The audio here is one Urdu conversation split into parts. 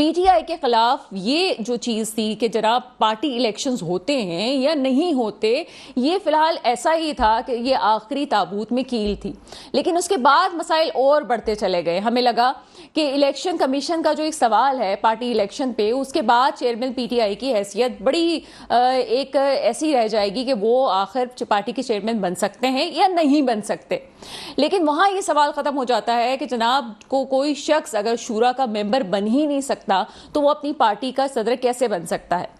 پی ٹی آئی کے خلاف یہ جو چیز تھی کہ جناب پارٹی الیکشنز ہوتے ہیں یا نہیں ہوتے، یہ فی الحال ایسا ہی تھا کہ یہ آخری تابوت میں کیل تھی، لیکن اس کے بعد مسائل اور بڑھتے چلے گئے۔ ہمیں لگا کہ الیکشن کمیشن کا جو ایک سوال ہے پارٹی الیکشن پہ، اس کے بعد چیئرمین پی ٹی آئی کی حیثیت بڑی ایک ایسی رہ جائے گی کہ وہ آخر پارٹی کے چیئرمین بن سکتے ہیں یا نہیں بن سکتے، لیکن وہاں یہ سوال ختم ہو جاتا ہے کہ جناب کو کوئی شخص اگر شورا کا ممبر بن ہی نہیں سکتا تو وہ اپنی پارٹی کا صدر کیسے بن سکتا ہے؟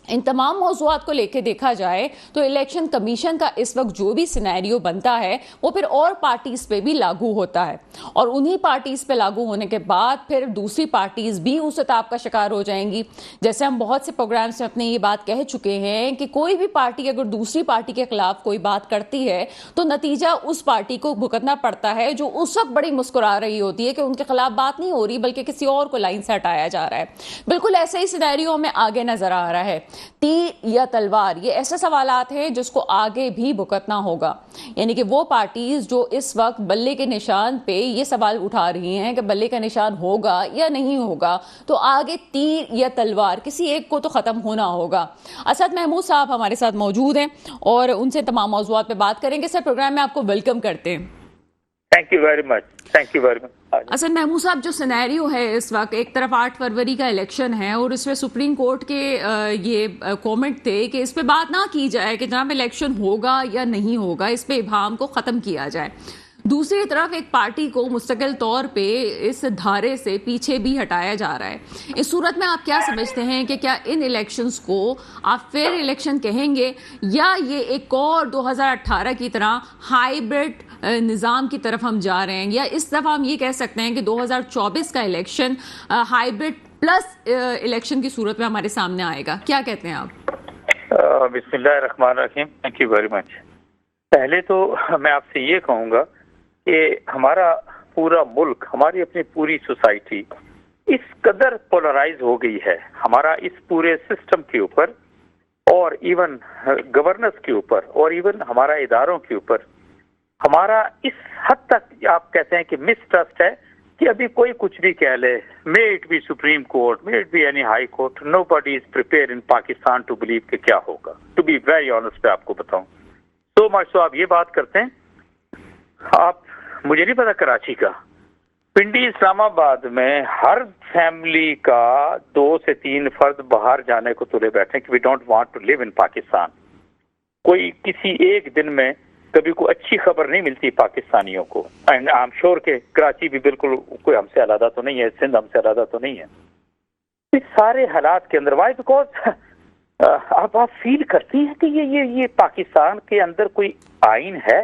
ان تمام موضوعات کو لے کے دیکھا جائے تو الیکشن کمیشن کا اس وقت جو بھی سینیریو بنتا ہے وہ پھر اور پارٹیز پہ بھی لاگو ہوتا ہے، اور انہی پارٹیز پہ لاگو ہونے کے بعد پھر دوسری پارٹیز بھی اس عتاب کا شکار ہو جائیں گی۔ جیسے ہم بہت سے پروگرامز میں اپنے یہ بات کہہ چکے ہیں کہ کوئی بھی پارٹی اگر دوسری پارٹی کے خلاف کوئی بات کرتی ہے تو نتیجہ اس پارٹی کو بھگتنا پڑتا ہے جو اس وقت بڑی مسکرا رہی ہوتی ہے کہ ان کے خلاف بات نہیں ہو رہی بلکہ کسی اور کو لائن سے ہٹایا جا رہا ہے۔ بالکل ایسے ہی سینیریو میں آگے نظر آ رہا ہے، تیر یا تلوار، یہ ایسے سوالات ہیں جس کو آگے بھی بھگتنا ہوگا، یعنی کہ وہ پارٹیز جو اس وقت بلے کے نشان پہ یہ سوال اٹھا رہی ہیں کہ بلے کا نشان ہوگا یا نہیں ہوگا، تو آگے تیر یا تلوار کسی ایک کو تو ختم ہونا ہوگا۔ اسد محمود صاحب ہمارے ساتھ موجود ہیں اور ان سے تمام موضوعات پہ بات کریں گے۔ سر، پروگرام میں آپ کو ویلکم کرتے ہیں۔ Thank you very much, thank you very much. Asad Mahmood صاحب، جو سینیریو ہے اس وقت، ایک طرف 8 فروری کا الیکشن ہے اور اس میں سپریم کورٹ کے یہ کومنٹ تھے کہ اس پہ بات نہ کی جائے کہ جناب الیکشن ہوگا یا نہیں ہوگا، اس پہ ابہام کو ختم کیا جائے۔ دوسری طرف ایک پارٹی کو مستقل طور پہ اس دھارے سے پیچھے بھی ہٹایا جا رہا ہے۔ اس صورت میں آپ کیا سمجھتے ہیں کہ کیا ان الیکشنز کو آپ فیئر الیکشن کہیں گے یا یہ ایک اور 2018 کی طرح ہائیبرڈ نظام کی طرف ہم جا رہے ہیں، یا اس دفعہ ہم یہ کہہ سکتے ہیں کہ 2024 کا الیکشن ہائیبرڈ پلس الیکشن کی صورت میں ہمارے سامنے آئے گا؟ کیا کہتے ہیں آپ؟ بسم اللہ الرحمن الرحیم، تھینک یو ویری مچ۔ پہلے تو میں آپ سے یہ کہوں گا کہ ہمارا پورا ملک، ہماری اپنی پوری سوسائٹی اس قدر پولرائز ہو گئی ہے، ہمارا اس پورے سسٹم کے اوپر اور ایون گورننس کے اوپر اور ایون ہمارا اداروں کے اوپر ہمارا اس حد تک آپ کہتے ہیں کہ مس ٹرسٹ ہے کہ ابھی کوئی کچھ بھی کہہ لے، may it be supreme court, may it be any high court, nobody is prepare in Pakistan to believe کہ کیا ہوگا۔ ٹو بی ویری آنیسٹ میں آپ کو بتاؤں سو مچ تو آپ یہ بات کرتے ہیں، آپ مجھے نہیں پتا کراچی کا، پنڈی اسلام آباد میں ہر فیملی کا 2 سے 3 فرد باہر جانے کو تلے بیٹھے کہ وی ڈونٹ وانٹ ٹو لیو ان پاکستان۔ کوئی کسی ایک دن میں کبھی کوئی اچھی خبر نہیں ملتی پاکستانیوں کو، اینڈ آئی ایم شیور کہ کراچی بھی بالکل کوئی ہم سے علیحدہ تو نہیں ہے، سندھ ہم سے علیحدہ تو نہیں ہے۔ اس سارے حالات کے اندر وائی بیکاز آپ فیل کرتی ہیں کہ یہ پاکستان کے اندر کوئی آئین ہے،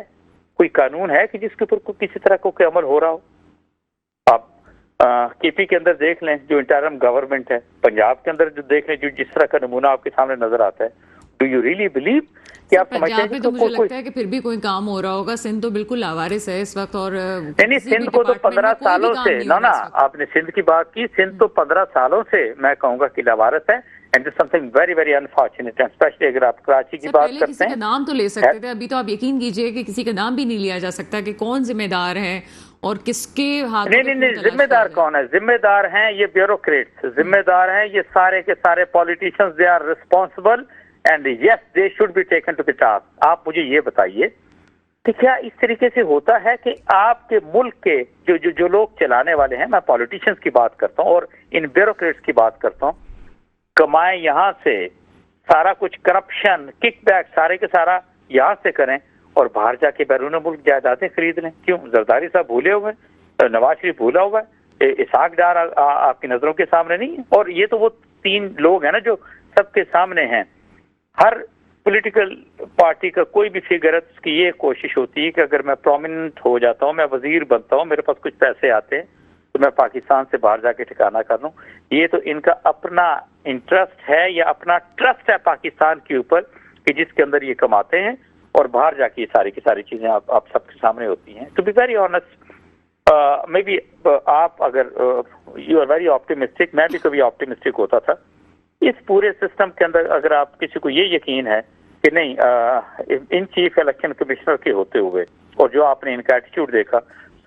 کوئی قانون ہے کہ جس کے اوپر کسی طرح کو کوئی عمل ہو رہا ہو۔ آپ کے پی کے اندر دیکھ لیں جو انٹرم گورنمنٹ ہے، پنجاب کے اندر جو دیکھ لیں جو جس طرح کا نمونہ آپ کے سامنے نظر آتا ہے، ڈو یو ریئلی بلیو کہ آپ سمجھتے ہیں کہ تو مجھے لگتا ہے کہ پھر بھی کوئی کام ہو رہا ہوگا؟ سندھ تو بالکل لاوارث ہے اس وقت، اور نہیں سندھ کو تو 15 سالوں سے نا آپ نے سندھ کی بات کی، سندھ تو 15 سالوں سے میں کہوں گا کہ لاوارث ہے، and this something very very unfortunate, especially اگر آپ کراچی کی بات کرتے ہیں۔ کسی کا نام تو لے سکتے تھے، ابھی تو آپ یقین کیجئے کہ کسی کا نام بھی نہیں لیا جا سکتا کہ کون ذمہ دار ہے اور کس کے ہاتھ۔ نہیں ذمہ دار کون ہے؟ ذمہ دار ہیں یہ بیوروکریٹس، ذمہ دار ہیں یہ سارے کے سارے politicians, they are responsible and yes they should be taken to the task. آپ مجھے یہ بتائیے کہ کیا اس طریقے سے ہوتا ہے کہ آپ کے ملک کے جو لوگ چلانے والے ہیں، میں پولیٹیشنز کی بات کرتا ہوں اور ان بیوروکریٹس کی بات کرتا ہوں، کمائیں یہاں سے، سارا کچھ کرپشن کک بیک سارے کے سارا یہاں سے کریں اور باہر جا کے بیرون ملک جائیدادیں خرید لیں؟ کیوں؟ زرداری صاحب بھولے ہوئے ہیں، نواز شریف بھولا ہوا ہے، اسحاق ڈار آپ کی نظروں کے سامنے نہیں ہے، اور یہ تو وہ 3 لوگ ہیں نا جو سب کے سامنے ہیں۔ ہر پولیٹیکل پارٹی کا کوئی بھی فگر ہے اس کی یہ کوشش ہوتی ہے کہ اگر میں پرومیننٹ ہو جاتا ہوں، میں وزیر بنتا ہوں، میرے پاس کچھ پیسے آتے ہیں تو میں پاکستان سے باہر جا کے ٹھکانہ کر لوں۔ یہ تو ان کا اپنا انٹرسٹ ہے یا اپنا ٹرسٹ ہے پاکستان کے اوپر کہ جس کے اندر یہ کماتے ہیں، اور باہر جا کے یہ ساری کی ساری چیزیں آپ سب کے سامنے ہوتی ہیں۔ To be very honest, maybe آپ اگر یو آر ویری آپٹیمسٹک، میں بھی کبھی آپٹیمسٹک ہوتا تھا، اس پورے سسٹم کے اندر اگر آپ کسی کو یہ یقین ہے کہ نہیں ان چیف الیکشن کمشنر کے ہوتے ہوئے اور جو آپ نے ان کا ایٹیٹیوڈ دیکھا،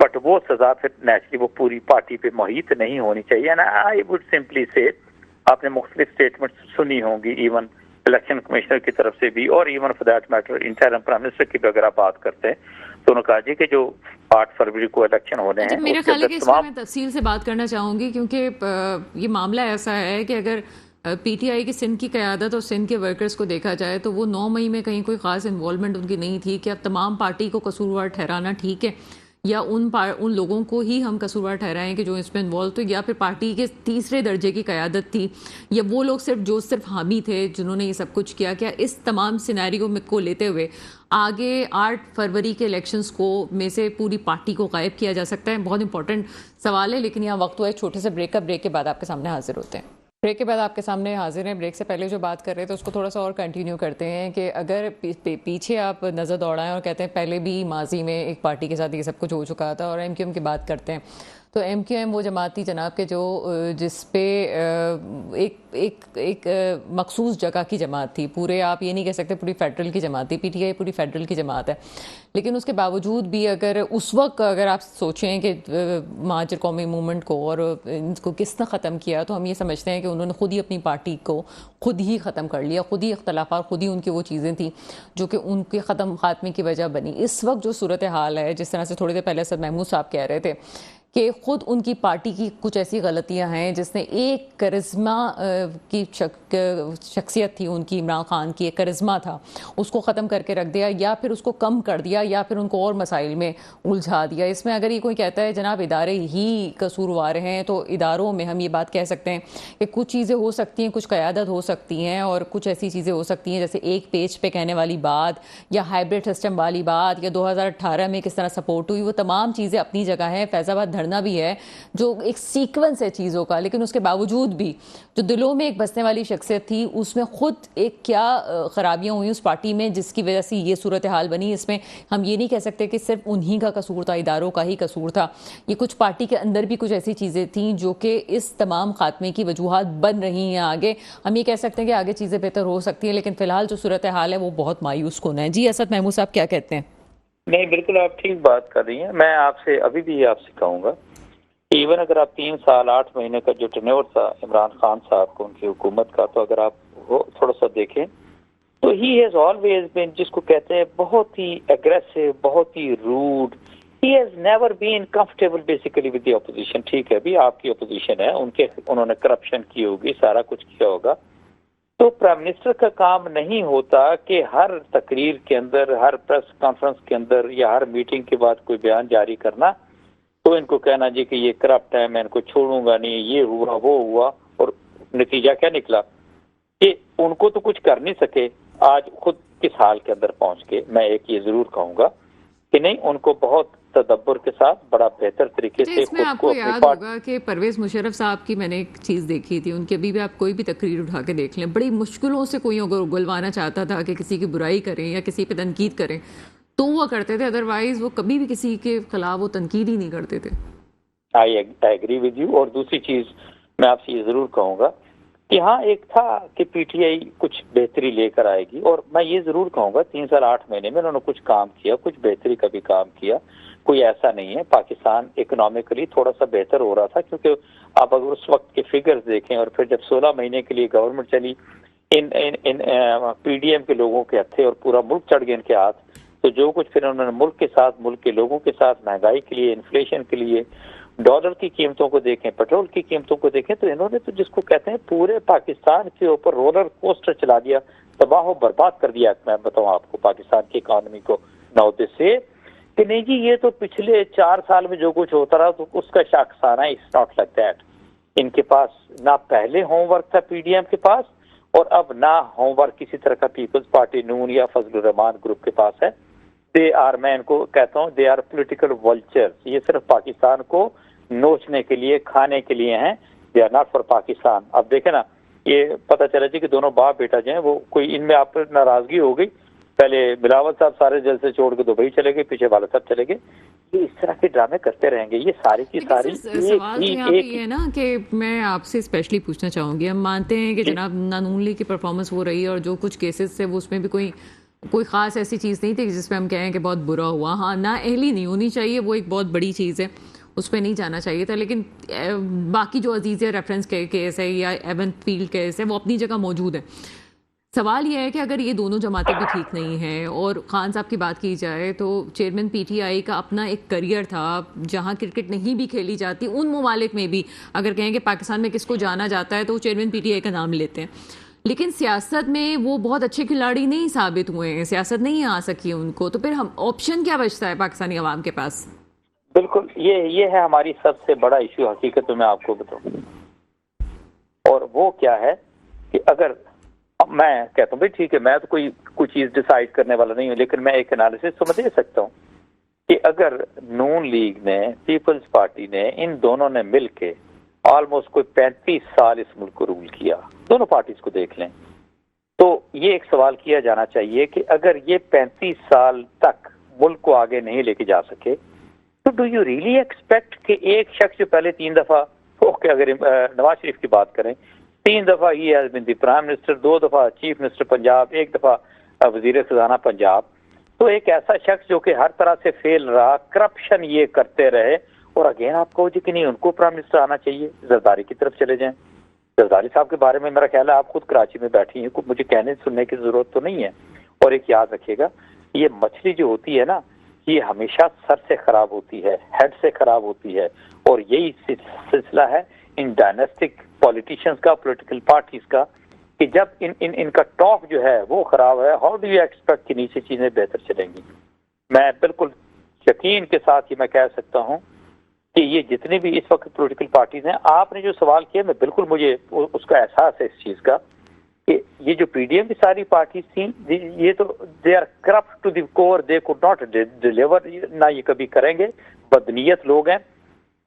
بٹ وہ سزا پھر نیچرلی وہ پوری پارٹی پہ محیط نہیں ہونی چاہیے. اینڈ آئی وڈ سمپلی سے آپ نے مختلف اسٹیٹمنٹ سنی ہوں گی ایون الیکشن کمشنر کی طرف سے بھی اور even for that matter interim prime minister کی بھی اگر آپ بات کرتے ہیں تو انہوں نے کہا جی کہ جو 8 فروری کو الیکشن ہونے ہیں میرا خیال ہے کہ اس میں میں تفصیل سے بات کرنا چاہوں گی کیونکہ یہ معاملہ ایسا ہے کہ اگر پی ٹی آئی کی سندھ کی قیادت اور سندھ کے ورکرز کو دیکھا جائے تو وہ 9 مئی میں کہیں کوئی خاص انوالومنٹ ان کی نہیں تھی کہ اب تمام پارٹی کو قصوروار ٹھہرانا ٹھیک ہے یا ان لوگوں کو ہی ہم قصوروار ٹھہرائیں کہ جو اس میں انوالو تھے یا پھر پارٹی کے تیسرے درجے کی قیادت تھی یا وہ لوگ صرف حامی تھے جنہوں نے یہ سب کچھ کیا. کیا اس تمام سینیریو کو لیتے ہوئے آگے 8 فروری کے الیکشنز کو میں سے پوری پارٹی کو غائب کیا جا سکتا ہے؟ بہت امپورٹنٹ سوال ہے لیکن یہاں وقت ہوا ہے چھوٹے سے بریک کے بعد آپ کے سامنے حاضر ہوتے ہیں. بریک کے بعد آپ کے سامنے حاضر ہیں. بریک سے پہلے جو بات کر رہے تھے اس کو تھوڑا سا اور کنٹینیو کرتے ہیں کہ اگر پیچھے آپ نظر دوڑائیں اور کہتے ہیں پہلے بھی ماضی میں ایک پارٹی کے ساتھ یہ سب کچھ ہو چکا تھا اور ایم کیو ایم کی بات کرتے ہیں تو ایم کیو ایم وہ جماعت تھی جناب کے جو جس پہ ایک مخصوص جگہ کی جماعت تھی. پورے آپ یہ نہیں کہہ سکتے پوری فیڈرل کی جماعت تھی. پی ٹی آئی پوری فیڈرل کی جماعت ہے لیکن اس کے باوجود بھی اگر اس وقت اگر آپ سوچیں کہ مہاجر قومی موومنٹ کو اور ان کو کس نے ختم کیا تو ہم یہ سمجھتے ہیں کہ انہوں نے خود ہی اپنی پارٹی کو خود ہی ختم کر لیا. خود ہی اختلافات خود ہی ان کی وہ چیزیں تھیں جو کہ ان کے خاتمے کی وجہ بنی. اس وقت جو صورتحال ہے جس طرح سے تھوڑی دیر پہلے اسد محمود صاحب کہہ رہے تھے کہ خود ان کی پارٹی کی کچھ ایسی غلطیاں ہیں جس نے ایک کرزما کی شخصیت تھی ان کی عمران خان کی ایک کرزما تھا اس کو ختم کر کے رکھ دیا یا پھر اس کو کم کر دیا یا پھر ان کو اور مسائل میں الجھا دیا. اس میں اگر یہ کوئی کہتا ہے جناب ادارے ہی قصوروار ہیں تو اداروں میں ہم یہ بات کہہ سکتے ہیں کہ کچھ چیزیں ہو سکتی ہیں, کچھ قیادت ہو سکتی ہیں اور کچھ ایسی چیزیں ہو سکتی ہیں جیسے ایک پیج پہ کہنے والی بات یا ہائبرڈ سسٹم والی بات یا 2018 میں کس طرح سپورٹ ہوئی, وہ تمام چیزیں اپنی جگہ ہیں. فیض آباد دھرنا بھی ہے جو ایک سیکوینس ہے چیزوں کا لیکن اس کے باوجود بھی جو دلوں میں ایک بسنے والی شخصیت تھی اس میں خود ایک کیا خرابیاں ہوئی اس پارٹی میں جس کی وجہ سے یہ صورتحال بنی. اس میں ہم یہ نہیں کہہ سکتے کہ صرف انہی کا قصور تھا, اداروں کا ہی قصور تھا. یہ کچھ پارٹی کے اندر بھی کچھ ایسی چیزیں تھیں جو کہ اس تمام خاتمے کی وجوہات بن رہی ہیں. آگے ہم یہ کہہ سکتے ہیں کہ آگے چیزیں بہتر ہو سکتی ہیں لیکن فی الحال جو صورتحال ہے وہ بہت مایوس کن ہے. جی اسد محمود صاحب کیا کہتے ہیں؟ نہیں بالکل آپ ٹھیک بات کر رہی ہیں. میں آپ سے ابھی بھی آپ سے کہوں گا ایون اگر آپ 3 سال 8 مہینے کا جو ٹینیور تھا عمران خان صاحب کو ان کی حکومت کا تو اگر آپ وہ تھوڑا سا دیکھیں تو ہی ہیز آلویز بین جس کو کہتے ہیں بہت ہی اگریسو, بہت ہی rude. He has never been comfortable basically with the opposition. ٹھیک ہے بھی آپ کی اپوزیشن ہے, انہوں نے کرپشن کی ہوگی, سارا کچھ کیا ہوگا. تو پرائم منسٹر کا کام نہیں ہوتا کہ ہر تقریر کے اندر, ہر پریس کانفرنس کے اندر یا ہر میٹنگ کے بعد کوئی بیان جاری کرنا تو ان کو کہنا جی کہ یہ کرپٹ ہے, میں ان کو چھوڑوں گا نہیں, یہ ہوا وہ ہوا. اور نتیجہ کیا نکلا کہ ان کو تو کچھ کر نہیں سکے. آج خود کس حال کے اندر پہنچ کے میں ایک یہ ضرور کہوں گا کہ نہیں ان کو بہت تدبر کے ساتھ بڑا بہتر طریقے سے اس میں آپ کو یاد ہوگا کہ پرویز مشرف صاحب کی میں نے ایک چیز دیکھی تھی, ان کی ابھی بھی آپ کوئی بھی تقریر اٹھا کے دیکھ لیں بڑی مشکلوں سے کوئی اگلوانا چاہتا تھا کہ کسی کی برائی کریں یا کسی پہ تنقید کریں تو وہ کرتے تھے, ادروائز وہ کبھی بھی کسی کے خلاف وہ تنقید ہی نہیں کرتے تھے. I agree with you. اور دوسری چیز میں آپ سے یہ ضرور کہوں گا کہ ہاں ایک تھا کہ پی ٹی آئی کچھ بہتری لے کر آئے گی اور میں یہ ضرور کہوں گا 3 سال 8 مہینے میں انہوں نے کچھ کام کیا, کچھ بہتری کا بھی کام کیا. کوئی ایسا نہیں ہے, پاکستان اکنامکلی تھوڑا سا بہتر ہو رہا تھا کیونکہ آپ اگر اس وقت کے فگرز دیکھیں اور پھر جب 16 مہینے کے لیے گورنمنٹ چلی ان پی ڈی ایم کے لوگوں کے ہتھے اور پورا ملک چڑھ گئے ان کے ہاتھ, تو جو کچھ پھر انہوں نے ملک کے ساتھ, ملک کے لوگوں کے ساتھ, مہنگائی کے لیے, انفلیشن کے لیے, ڈالر کی قیمتوں کو دیکھیں, پیٹرول کی قیمتوں کو دیکھیں, تو انہوں نے تو جس کو کہتے ہیں پورے پاکستان کے اوپر رولر کوسٹر چلا دیا, تباہ و برباد کر دیا. میں بتاؤں آپ کو پاکستان کی اکانومی کو نوتے سے کہ نہیں جی یہ تو پچھلے 4 سال میں جو کچھ ہوتا رہا تو اس کا شاخسانہ اٹس ناٹ لائک دیٹ. ان کے پاس نہ پہلے ہوم ورک تھا پی ڈی ایم کے پاس اور اب نہ ہوم ورک کسی طرح کا پیپلز پارٹی نون یا فضل الرحمان گروپ کے پاس ہے. دے آر, میں ان کو کہتا ہوں, دے آر پولیٹیکل ولچرز. یہ صرف پاکستان کو نوچنے کے لیے, کھانے کے لیے ہیں. They are not for Pakistan. اب دیکھیں نا یہ پتہ چلا جی کہ دونوں باپ بیٹا جو ہیں وہ کوئی ان میں آپ پر ناراضگی ہو گئی. پہلے بلاول صاحب سارے جلسے چھوڑ کے دبئی چلے گئے, پیچھے والد صاحب چلے گئے. یہ اس طرح کے ڈرامے کرتے رہیں گے. یہ ساری کی ساری سوال یہاں پہ یہ ہے نا کہ میں آپ سے اسپیشلی پوچھنا چاہوں گی, ہم مانتے ہیں کہ جناب نون لیگ کی پرفارمنس ہو رہی ہے اور جو کچھ کیسز تھے وہ اس میں بھی کوئی کوئی خاص ایسی چیز نہیں تھی جس پہ ہم کہیں کہ بہت برا ہوا. ہاں نا اہلی نہیں ہونی چاہیے, وہ ایک بہت بڑی چیز ہے, اس پہ نہیں جانا چاہیے تھا. لیکن باقی جو عزیزیہ ریفرنس کیس ہے یا ایون فیلڈ کیس ہے وہ اپنی جگہ موجود ہے. سوال یہ ہے کہ اگر یہ دونوں جماعتیں بھی ٹھیک نہیں ہیں, اور خان صاحب کی بات کی جائے تو چیئرمین پی ٹی آئی کا اپنا ایک کریئر تھا جہاں کرکٹ نہیں بھی کھیلی جاتی, ان ممالک میں بھی اگر کہیں کہ پاکستان میں کس کو جانا جاتا ہے تو وہ چیئرمین پی ٹی آئی کا نام لیتے ہیں. لیکن سیاست میں وہ بہت اچھے کھلاڑی نہیں ثابت ہوئے ہیں, سیاست نہیں آ سکی ان کو, تو پھر ہم آپشن کیا بچتا ہے پاکستانی عوام کے پاس؟ بالکل یہ ہے ہماری سب سے بڑا ایشو حقیقت میں آپ کو بتاؤں, اور وہ کیا ہے کہ اگر میں کہتا ہوں بھائی ٹھیک ہے میں تو کوئی چیز ڈیسائیڈ کرنے والا نہیں ہوں, لیکن میں ایک انالیسس تو میں دے سکتا ہوں کہ اگر نون لیگ نے, پیپلز پارٹی نے, ان دونوں نے مل کے آلموسٹ کوئی 35 سال اس ملک کو رول کیا, دونوں پارٹیز کو دیکھ لیں, تو یہ ایک سوال کیا جانا چاہیے کہ اگر یہ 35 سال تک ملک کو آگے نہیں لے کے جا سکے تو ڈو یو ریئلی ایکسپیکٹ کہ ایک شخص جو پہلے 3 دفعہ اگر نواز شریف کی بات کریں 3 دفعہ he has been the prime minister, 2 دفعہ چیف منسٹر پنجاب, 1 دفعہ وزیر خزانہ پنجاب, تو ایک ایسا شخص جو کہ ہر طرح سے فیل رہا, کرپشن یہ کرتے رہے, اور اگین آپ کہو جی کہ نہیں ان کو پرائم منسٹر آنا چاہیے, زرداری کی طرف چلے جائیں. زرداری صاحب کے بارے میں میرا خیال ہے آپ خود کراچی میں بیٹھی ہیں, مجھے کہنے سننے کی ضرورت تو نہیں ہے. اور ایک یاد رکھیے گا, یہ مچھلی جو ہوتی ہے نا یہ ہمیشہ سر سے خراب ہوتی ہے, ہیڈ سے خراب ہوتی ہے, اور یہی سلسلہ ہے ان ڈائنسٹک پولیٹیشینز کا, پولیٹیکل پارٹیز کا, کہ جب ان کا ٹاپ جو ہے وہ خراب ہے, ہاؤ ڈو یو ایکسپیکٹ کہ نیچے چیزیں بہتر چلیں گی. میں بالکل یقین کے ساتھ یہ میں کہہ سکتا ہوں کہ یہ جتنے بھی اس وقت پولیٹیکل پارٹیز ہیں, آپ نے جو سوال کیا میں بالکل مجھے اس کا احساس ہے اس چیز کا کہ یہ جو پی ڈی ایم کی ساری پارٹیز تھیں یہ تو they are corrupt to the core, they could not deliver, نہ یہ کبھی کریں گے, بدنیت لوگ ہیں.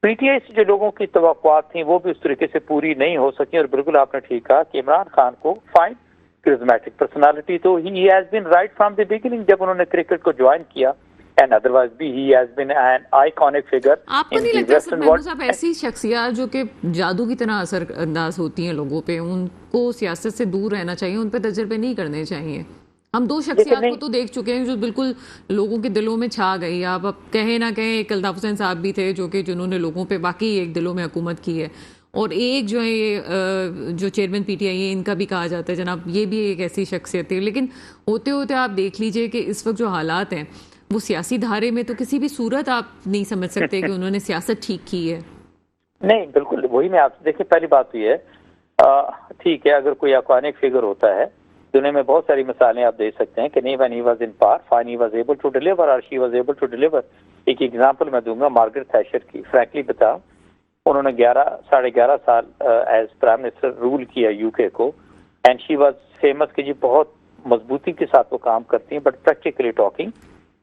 پی ٹی آئی سے جو لوگوں کی توقعات تھیں وہ بھی اس طریقے سے پوری نہیں ہو سکیں, اور بالکل آپ نے ٹھیک کہا کہ عمران خان کو فائن کرزمیٹک پرسنالٹی, تو he has been right from the beginning جب انہوں نے کرکٹ کو جوائن کیا, اینڈ ادروائز بھی he has been an iconic figure. آپ کو نہیں لگتا سر محمود صاحب ایسی شخصیات جو کہ جادو کی طرح اثر انداز ہوتی ہیں لوگوں پہ, ان کو سیاست سے دور رہنا چاہیے, ان پہ تجربے نہیں کرنے چاہیے؟ ہم 2 شخصیات کو تو دیکھ چکے ہیں جو بالکل لوگوں کے دلوں میں چھا گئی. آپ اب کہیں نہ کہیں ایک الطاف حسین صاحب بھی تھے جو کہ جنہوں نے لوگوں پہ باقی ایک دلوں میں حکومت کی ہے, اور ایک جو ہے جو چیئرمین پی ٹی آئی ہے ان کا بھی کہا جاتا ہے جناب یہ بھی ایک ایسی شخصیت ہے. لیکن ہوتے ہوتے آپ دیکھ لیجئے کہ اس وقت جو حالات ہیں وہ سیاسی دھارے میں تو کسی بھی صورت آپ نہیں سمجھ سکتے کہ انہوں نے سیاست ٹھیک کی ہے. نہیں بالکل, وہی میں آپ سے دیکھیں پہلی بات تو یہ ہے ٹھیک ہے اگر کوئی آئیکونک فگر ہوتا ہے, دنیا میں بہت ساری مثالیں آپ دے سکتے ہیں کہ نہیں when he was in power, fine he was able to deliver or she was able to deliver. ایک ایگزامپل میں دوں گا مارگریٹ تھیچر کی. فرینکلی بتاؤ انہوں نے 11.5 سال ایز پرائم منسٹر رول کیا یو کے کو, اینڈ شی واز فیمس کہ جی بہت مضبوطی کے ساتھ وہ کام کرتی ہیں, بٹ پریکٹیکلی ٹاکنگ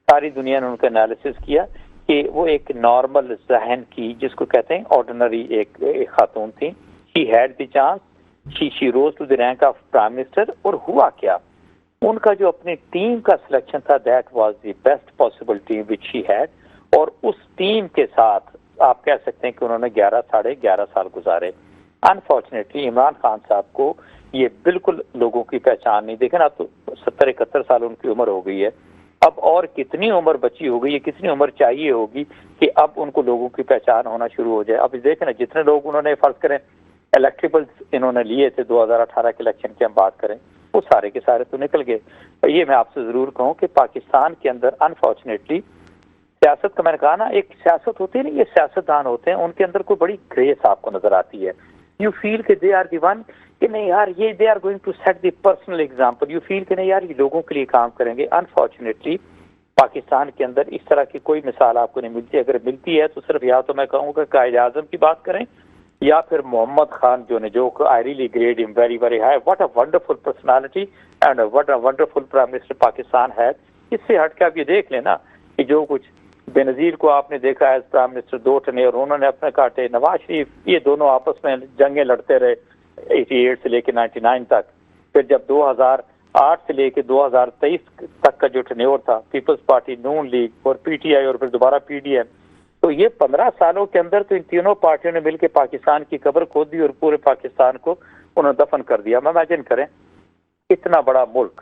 ساری دنیا نے ان کا انالیسس کیا کہ وہ ایک نارمل ذہن کی جس کو کہتے ہیں آرڈینری ایک خاتون تھی. She had the chance, she rose to the rank of prime minister, اور ہوا کیا ان کا جو اپنی ٹیم کا سلیکشن تھا that was the best possible team which she had, اور اس ٹیم کے ساتھ آپ کہہ سکتے ہیں کہ انہوں نے 11.5 سال گزارے. انفارچونیٹلی عمران خان صاحب کو یہ بالکل لوگوں کی پہچان نہیں, دیکھیں نا اب تو 70-71 سال ان کی عمر ہو گئی ہے, اب اور کتنی عمر بچی ہو گئی ہے, کتنی عمر چاہیے ہوگی کہ اب ان کو لوگوں کی پہچان ہونا شروع ہو جائے. اب دیکھیں نا جتنے لوگ انہوں نے فرض کریں الیکٹیبلز انہوں نے لیے تھے 2018 کے الیکشن کی ہم بات کریں, وہ سارے کے سارے تو نکل گئے. یہ میں آپ سے ضرور کہوں کہ پاکستان کے اندر انفارچونیٹلی سیاست کا میں نے کہا نا ایک سیاست ہوتی ہے نا, یہ سیاستدان ہوتے ہیں ان کے اندر کوئی بڑی گریس آپ کو نظر آتی ہے. یو فیل کہ دے آر دی ون کہ نہیں یار یہ they are going to set the personal example, you feel کہ نہیں یار یہ لوگوں کے لیے کام کریں گے. انفارچونیٹلی پاکستان کے اندر اس طرح کی کوئی مثال آپ کو نہیں ملتی. اگر ملتی ہے تو صرف یا تو میں کہوں گا قائد اعظم کی بات کریں یا پھر محمد خان جو آئی ریلی گریڈ ہم very very high, what a wonderful personality and what a wonderful prime minister Pakistan ہے. اس سے ہٹ کے آپ یہ دیکھ لیں نا کہ جو کچھ بے نظیر کو آپ نے دیکھا ایز پرائم منسٹر 2 ٹنیر انہوں نے اپنے کاٹے, نواز شریف یہ دونوں آپس میں جنگیں لڑتے رہے 88 سے لے کے 99 تک, پھر جب 2008 سے لے کے 2023 تک کا جو ٹنیور تھا پیپلز پارٹی, نون لیگ اور پی ٹی آئی اور پھر دوبارہ پی ڈی ایم, تو یہ 15 سالوں کے اندر تو ان تینوں پارٹیوں نے مل کے پاکستان کی قبر کھود دی اور پورے پاکستان کو انہوں نے دفن کر دیا. امیجن کریں اتنا بڑا ملک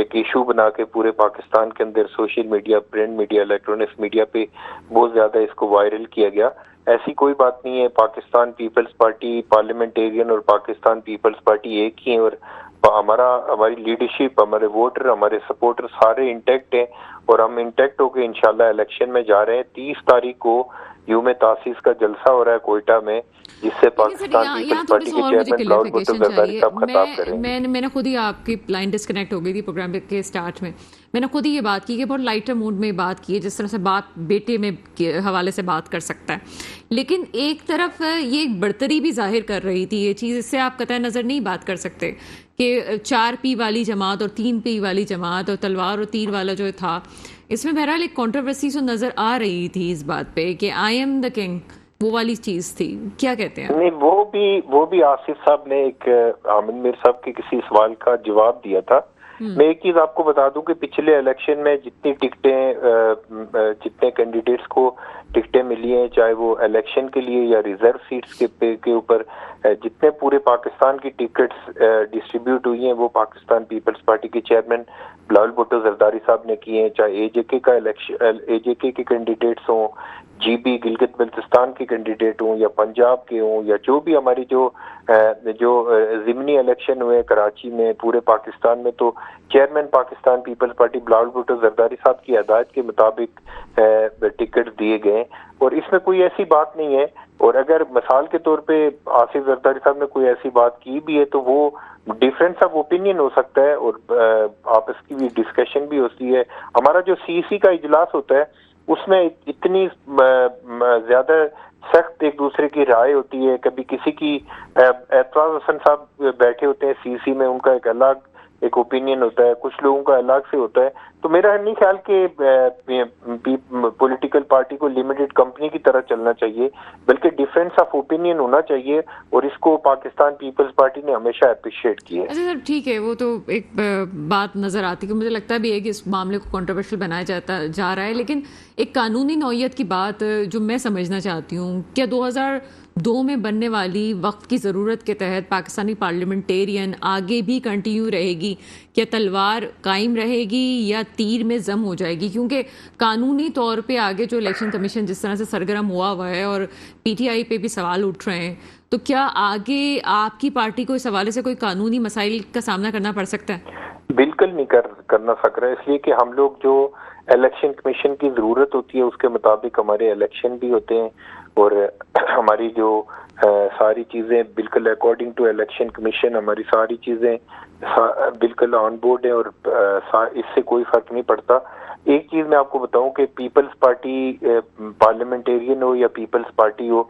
ایک ایشو بنا کے پورے پاکستان کے اندر social media, print media, electronics media پہ بہت زیادہ اس کو وائرل کیا گیا. ایسی کوئی بات نہیں ہے. پاکستان پیپلز پارٹی، پارلیمنٹیرین اور پاکستان پیپلز پارٹی ایک ہی ہیں، اور ہماری لیڈرشپ، ہمارے ووٹر، ہمارے سپورٹر سارے انٹیکٹ ہیں، اور ہم انٹیکٹ ہو کے انشاءاللہ الیکشن میں جا رہے ہیں. 30 تاریخ کو یوم تاسیس کا جلسہ ہو رہا ہے کوئٹہ میں، جس سے پاکستان پیپلز پارٹی کے چیئرمین بلاول بھٹو زرداری صاحب خطاب کریں گے. میں نے خود ہی، آپ کی لائن ڈسکنیکٹ ہو گئی تھی پروگرام کے سٹارٹ میں نے خود ہی یہ بات کی کہ بہت لائٹر موڈ میں بات کی ہے، جس طرح سے بات بیٹے میں حوالے سے بات کر سکتا ہے. لیکن ایک طرف یہ ایک برتری بھی ظاہر کر رہی تھی یہ چیز، اس سے آپ قطع نظر نہیں بات کر سکتے کہ 4 پی والی جماعت اور 3 پی والی جماعت اور تلوار اور تیر والا جو تھا، اس میں بہرحال ایک کنٹروورسی جو نظر آ رہی تھی اس بات پہ کہ آئی ایم دا کنگ، وہ والی چیز تھی. کیا کہتے ہیں؟ نہیں، وہ بھی آصف صاحب نے ایک حامد میر صاحب کے کسی سوال کا جواب دیا تھا. میں ایک چیز آپ کو بتا دوں کہ پچھلے الیکشن میں جتنی ٹکٹیں، جتنے کینڈیڈیٹس کو ٹکٹیں ملی ہیں، چاہے وہ الیکشن کے لیے یا ریزرو سیٹس کے اوپر، جتنے پورے پاکستان کی ٹکٹس ڈسٹریبیوٹ ہوئی ہیں، وہ پاکستان پیپلز پارٹی کے چیئرمین بلاول بھٹو زرداری صاحب نے کیے ہیں. چاہے اے جے کے کا اے جے کے کینڈیڈیٹس ہوں، جی بی گلگت بلتستان کے کینڈیڈیٹ ہوں، یا پنجاب کے ہوں، یا جو بھی ہماری جو ضمنی الیکشن ہوئے کراچی میں، پورے پاکستان میں، تو چیئرمین پاکستان پیپلز پارٹی بلاول بھٹو زرداری صاحب کی ہدایت کے مطابق ٹکٹ دیے گئے. اور اس میں کوئی ایسی بات نہیں ہے. اور اگر مثال کے طور پہ آصف زرداری صاحب نے کوئی ایسی بات کی بھی ہے تو وہ ڈفرینس آف اوپینین ہو سکتا ہے، اور آپس کی بھی ڈسکشن بھی ہوتی ہے. ہمارا جو سی سی کا اجلاس ہوتا ہے اس میں اتنی زیادہ سخت ایک دوسرے کی رائے ہوتی ہے. کبھی کسی کی اعتراض حسن صاحب بیٹھے ہوتے ہیں سی سی میں، ان کا ایک الگ ایک اوپینین ہوتا ہے، کچھ لوگوں کا الگ سے ہوتا ہے. تو میرا نہیں خیال کہ پولیٹیکل پارٹی کو لمیٹڈ کمپنی کی طرح چلنا چاہیے، بلکہ ڈیفرنس آف اوپینین ہونا چاہیے، اور اس کو پاکستان پیپلز پارٹی نے ہمیشہ اپریشیٹ کیا ہے. اچھا سر، ٹھیک ہے، وہ تو ایک بات نظر آتی کہ مجھے لگتا بھی ہے کہ اس معاملے کو کنٹروورشل بنایا جا رہا ہے، لیکن ایک قانونی نوعیت کی بات جو میں سمجھنا چاہتی ہوں، کیا 2002 میں بننے والی وقت کی ضرورت کے تحت پاکستانی پارلیمنٹیرین آگے بھی کنٹینیو رہے گی؟ کیا تلوار قائم رہے گی یا تیر میں ضم ہو جائے گی؟ کیونکہ قانونی طور پہ آگے جو الیکشن کمیشن جس طرح سے سرگرم ہوا ہے اور پی ٹی آئی پہ بھی سوال اٹھ رہے ہیں، تو کیا آگے آپ کی پارٹی کو اس حوالے سے کوئی قانونی مسائل کا سامنا کرنا پڑ سکتا ہے؟ بالکل نہیں کرنا سک رہا ہے، اس لیے کہ ہم لوگ جو الیکشن کمیشن کی ضرورت ہوتی ہے اس کے مطابق ہمارے الیکشن بھی ہوتے ہیں، اور ہماری جو ساری چیزیں بالکل اکارڈنگ ٹو الیکشن کمیشن، ہماری ساری چیزیں بالکل آن بورڈ ہیں، اور اس سے کوئی فرق نہیں پڑتا. ایک چیز میں آپ کو بتاؤں کہ پیپلز پارٹی پارلیمنٹیرین ہو یا پیپلز پارٹی ہو،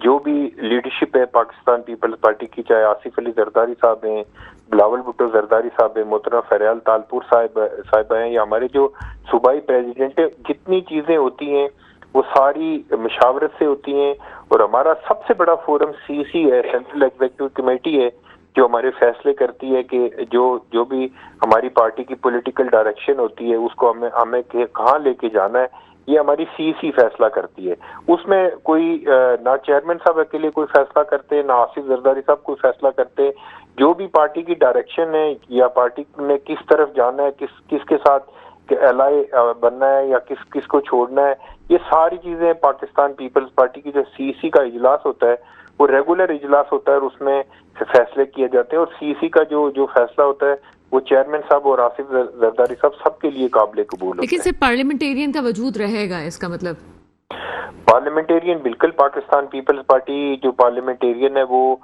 جو بھی لیڈرشپ ہے پاکستان پیپلز پارٹی کی، چاہے آصف علی زرداری صاحب ہیں، بلاول بھٹو زرداری صاحب ہیں، محترمہ فریال تالپور صاحبہ ہیں، یا ہمارے جو صوبائی پریزیڈنٹ ہیں، جتنی چیزیں ہوتی ہیں وہ ساری مشاورت سے ہوتی ہیں. اور ہمارا سب سے بڑا فورم سی سی ہے، سینٹرل ایگزیکٹو کمیٹی ہے، جو ہمارے فیصلے کرتی ہے کہ جو بھی ہماری پارٹی کی پولیٹیکل ڈائریکشن ہوتی ہے اس کو ہمیں کہاں لے کے جانا ہے، یہ ہماری سی سی فیصلہ کرتی ہے. اس میں کوئی نہ چیئرمین صاحب اکیلے کوئی فیصلہ کرتے، نہ آصف زرداری صاحب کوئی فیصلہ کرتے. جو بھی پارٹی کی ڈائریکشن ہے یا پارٹی نے کس طرف جانا ہے، کس کے ساتھ الائے بننا ہے یا کس کو چھوڑنا ہے، یہ ساری چیزیں پاکستان پیپلز پارٹی کی جو سی سی کا اجلاس ہوتا ہے وہ ریگولر اجلاس ہوتا ہے، اور اس میں فیصلے کیے جاتے ہیں. اور سی سی کا جو فیصلہ ہوتا ہے وہ چیئرمین صاحب اور آصف زرداری صاحب سب کے لیے قابل قبول ہوتا ہے. لیکن صرف پارلیمنٹیرین کا وجود رہے گا، اس کا مطلب پارلیمنٹیرین بالکل پاکستان پیپلز پارٹی جو پارلیمنٹیرین ہے وہ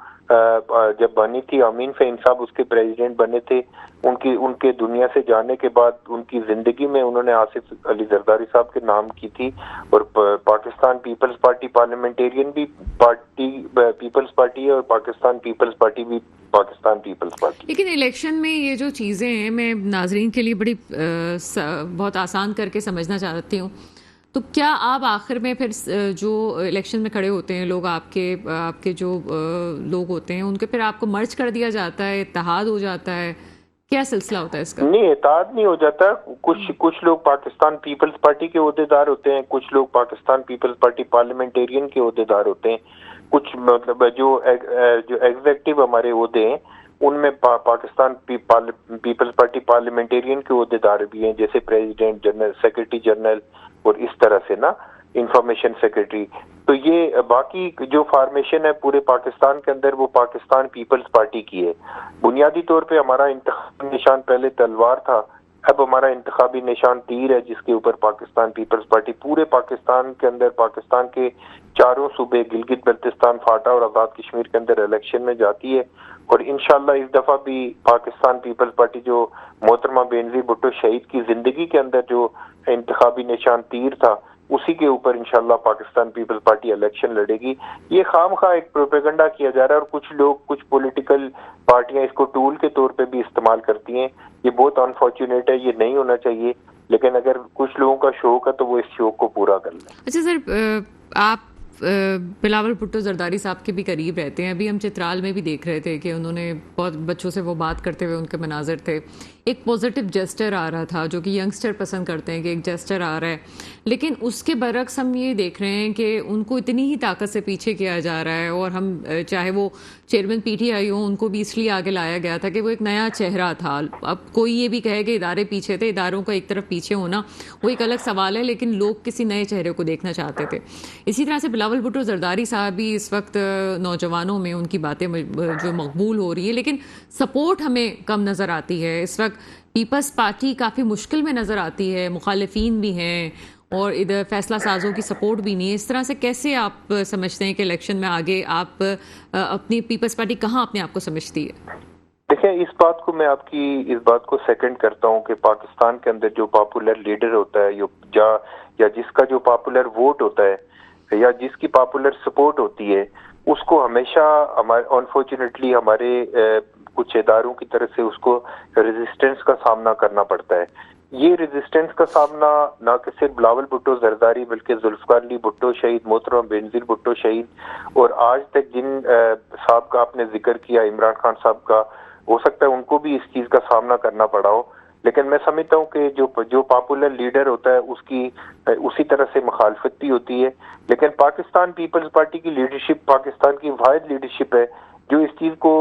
جب بنی تھی، امین فہیم صاحب اس کے پریزیڈنٹ بنے تھے. ان کے دنیا سے جانے کے بعد ان کی زندگی میں انہوں نے آصف علی زرداری صاحب کے نام کی تھی، اور پاکستان پیپلز پارٹی پارلیمنٹیرین بھی پیپلز پارٹی ہے، اور پاکستان پیپلز پارٹی بھی پاکستان پیپلز پارٹی. لیکن الیکشن میں یہ جو چیزیں ہیں، میں ناظرین کے لیے بڑی بہت آسان کر کے سمجھنا چاہتی ہوں. تو کیا آپ آخر میں پھر جو الیکشن میں کھڑے ہوتے ہیں لوگ، آپ کے جو لوگ ہوتے ہیں، ان کے پھر آپ کو مرج کر دیا جاتا ہے، اتحاد ہو جاتا ہے، کیا سلسلہ ہوتا ہے اس کا؟ نہیں، اتحاد نہیں ہو جاتا. کچھ لوگ پاکستان پیپلز پارٹی کے عہدیدار ہوتے ہیں، کچھ لوگ پاکستان پیپلز پارٹی پارلیمنٹیرین کے عہدیدار ہوتے ہیں. کچھ مطلب جو ایگزیکٹو ہمارے عہدے ہیں ان میں پاکستان پیپلز پارٹی پارلیمنٹیرین کے عہدیدار بھی ہیں، جیسے پریزیڈنٹ، جنرل سیکرٹری جنرل اور اس طرح سے نا انفارمیشن سیکرٹری. تو یہ باقی جو فارمیشن ہے پورے پاکستان کے اندر وہ پاکستان پیپلز پارٹی کی ہے. بنیادی طور پہ ہمارا انتخابی نشان پہلے تلوار تھا، اب ہمارا انتخابی نشان تیر ہے، جس کے اوپر پاکستان پیپلز پارٹی پورے پاکستان کے اندر، پاکستان کے چاروں صوبے گلگت بلتستان، فاٹا اور آزاد کشمیر کے اندر الیکشن میں جاتی ہے. اور انشاءاللہ اس دفعہ بھی پاکستان پیپلز پارٹی جو محترمہ بینظیر بھٹو شہید کی زندگی کے اندر جو انتخابی نشان تیر تھا، اسی کے اوپر انشاءاللہ پاکستان پیپلز پارٹی الیکشن لڑے گی. یہ خام خواہ ایک پروپیگنڈا کیا جا رہا ہے، اور کچھ لوگ، کچھ پولیٹیکل پارٹیاں اس کو ٹول کے طور پہ بھی استعمال کرتی ہیں. یہ بہت انفارچونیٹ ہے، یہ نہیں ہونا چاہیے، لیکن اگر کچھ لوگوں کا شوق ہے تو وہ اس شوق کو پورا کر لیں. اچھا سر، آپ بلاول بھٹو زرداری صاحب کے بھی قریب رہتے ہیں. ابھی ہم چترال میں بھی دیکھ رہے تھے کہ انہوں نے بہت بچوں سے وہ بات کرتے ہوئے ان کے مناظر تھے. ایک پازیٹیو جیسچر آ رہا تھا جو کہ ینگسٹر پسند کرتے ہیں کہ ایک جیسچر آ رہا ہے، لیکن اس کے برعکس ہم یہ دیکھ رہے ہیں کہ ان کو اتنی ہی طاقت سے پیچھے کیا جا رہا ہے. اور ہم چاہے وہ چیئرمین پی ٹی آئی ہوں، ان کو بھی اس لیے آگے لایا گیا تھا کہ وہ ایک نیا چہرہ تھا. اب کوئی یہ بھی کہے کہ ادارے پیچھے تھے، اداروں کا ایک طرف پیچھے ہونا وہ ایک الگ سوال ہے، لیکن لوگ کسی نئے چہرے کو دیکھنا چاہتے تھے. اسی طرح سے بلاول بھٹو زرداری صاحب بھی اس وقت نوجوانوں میں ان کی باتیں جو مقبول ہو رہی ہے، لیکن سپورٹ ہمیں کم نظر آتی ہے. اس وقت پیپلز پارٹی کافی مشکل میں نظر آتی ہے، مخالفین بھی ہیں اور ادھر فیصلہ سازوں کی سپورٹ بھی نہیں ہے. اس طرح سے کیسے آپ سمجھتے ہیں کہ الیکشن میں آگے آپ اپنی پیپلز پارٹی کہاں اپنے آپ کو سمجھتی ہے؟ دیکھیں، اس بات کو میں آپ کی اس بات کو سیکنڈ کرتا ہوں کہ پاکستان کے اندر جو پاپولر لیڈر ہوتا ہے یا جس کا جو پاپولر ووٹ ہوتا ہے یا جس کی پاپولر سپورٹ ہوتی ہے، اس کو ہمیشہ انفارچونیٹلی ہمارے کچھ اداروں کی طرف سے اس کو ریزسٹنس کا سامنا کرنا پڑتا ہے. یہ ریزسٹنس کا سامنا نہ کہ صرف بلاول بھٹو زرداری بلکہ ذوالفقار علی بھٹو شہید، محترمہ بینظیر بھٹو شہید، اور آج تک جن صاحب کا آپ نے ذکر کیا، عمران خان صاحب کا، ہو سکتا ہے ان کو بھی اس چیز کا سامنا کرنا پڑا ہو. لیکن میں سمجھتا ہوں کہ جو پاپولر لیڈر ہوتا ہے اس کی اسی طرح سے مخالفت بھی ہوتی ہے. لیکن پاکستان پیپلز پارٹی کی لیڈرشپ پاکستان کی واحد لیڈرشپ ہے جو اس چیز کو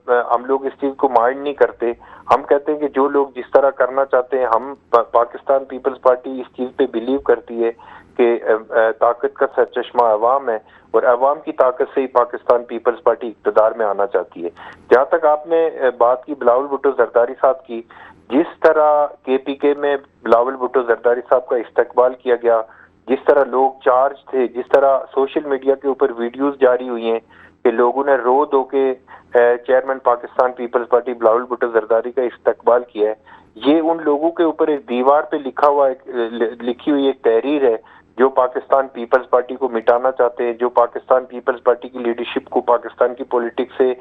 ہم لوگ اس چیز کو مائنڈ نہیں کرتے. ہم کہتے ہیں کہ جو لوگ جس طرح کرنا چاہتے ہیں، ہم پاکستان پیپلز پارٹی اس چیز پہ بلیو کرتی ہے کہ طاقت کا سرچشمہ عوام ہے، اور عوام کی طاقت سے ہی پاکستان پیپلز پارٹی اقتدار میں آنا چاہتی ہے. جہاں تک آپ نے بات کی بلاول بھٹو زرداری صاحب کی، جس طرح کے پی کے میں بلاول بھٹو زرداری صاحب کا استقبال کیا گیا، جس طرح لوگ چارج تھے، جس طرح سوشل میڈیا کے اوپر ویڈیوز جاری ہوئی ہیں کہ لوگوں نے رو دو کے چیئرمین پاکستان پیپلز پارٹی بلاول بھٹو زرداری کا استقبال کیا ہے، یہ ان لوگوں کے اوپر ایک دیوار پہ لکھی ہوئی ایک تحریر ہے جو پاکستان پیپلز پارٹی کو مٹانا چاہتے ہیں، جو پاکستان پیپلز پارٹی کی لیڈرشپ کو پاکستان کی پولیٹکس سے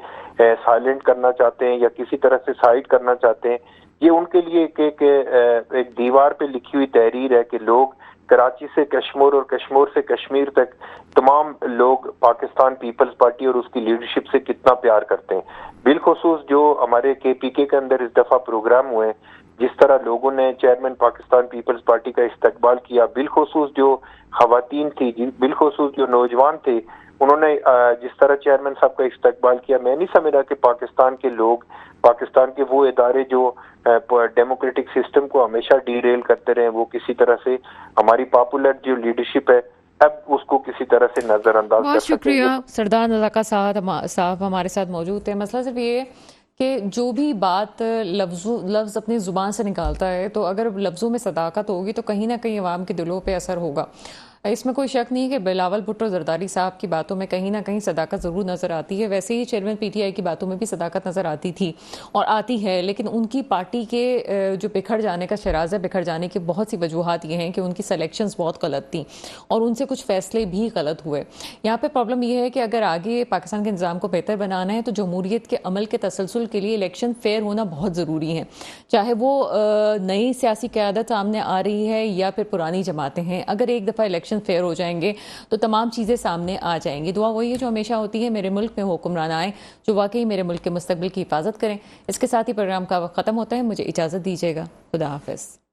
سائلنٹ کرنا چاہتے ہیں یا کسی طرح سے سائڈ کرنا چاہتے ہیں. یہ ان کے لیے ایک دیوار پہ لکھی ہوئی تحریر ہے کہ لوگ کراچی سے کشمور اور کشمور سے کشمیر تک تمام لوگ پاکستان پیپلز پارٹی اور اس کی لیڈرشپ سے کتنا پیار کرتے ہیں. بالخصوص جو ہمارے کے پی کے اندر اس دفعہ پروگرام ہوئے، جس طرح لوگوں نے چیئرمین پاکستان پیپلز پارٹی کا استقبال کیا، بالخصوص جو خواتین تھی، بالخصوص جو نوجوان تھے، انہوں نے جس طرح چیئرمین صاحب کا استقبال کیا، میں نہیں سمجھ رہا کہ پاکستان کے لوگ، پاکستان کے وہ ادارے جو ڈیموکریٹک سسٹم کو ہمیشہ ڈی ریل کرتے رہے، وہ کسی طرح سے ہماری پاپولر جو لیڈرشپ ہے اب اس کو کسی طرح سے نظر انداز کر سکتے ہیں. بہت شکریہ. سردار نزاکت صاحب ہمارے ساتھ موجود ہیں. مسئلہ صرف یہ ہے کہ جو بھی بات لفظ اپنی زبان سے نکالتا ہے، تو اگر لفظوں میں صداقت ہوگی تو کہیں نہ کہیں عوام کے دلوں پہ اثر ہوگا. اس میں کوئی شک نہیں کہ بلاول بھٹو زرداری صاحب کی باتوں میں کہیں نہ کہیں صداقت ضرور نظر آتی ہے. ویسے ہی چیئرمین پی ٹی آئی کی باتوں میں بھی صداقت نظر آتی تھی اور آتی ہے، لیکن ان کی پارٹی کے جو بکھر جانے کا شراز ہے، بکھر جانے کی بہت سی وجوہات یہ ہیں کہ ان کی سلیکشنز بہت غلط تھیں اور ان سے کچھ فیصلے بھی غلط ہوئے. یہاں پہ پرابلم یہ ہے کہ اگر آگے پاکستان کے نظام کو بہتر بنانا ہے تو جمہوریت کے عمل کے تسلسل کے لیے الیکشن فیئر ہونا بہت ضروری ہے، چاہے وہ نئی سیاسی قیادت سامنے آ رہی ہے یا پھر پرانی جماعتیں ہیں. اگر ایک دفعہ الیکشن فیئر ہو جائیں گے تو تمام چیزیں سامنے آ جائیں گی. دعا وہی ہے جو ہمیشہ ہوتی ہے، میرے ملک میں حکمران آئیں جو واقعی میرے ملک کے مستقبل کی حفاظت کریں. اس کے ساتھ ہی پروگرام کا وقت ختم ہوتا ہے. مجھے اجازت دیجیے گا. خدا حافظ.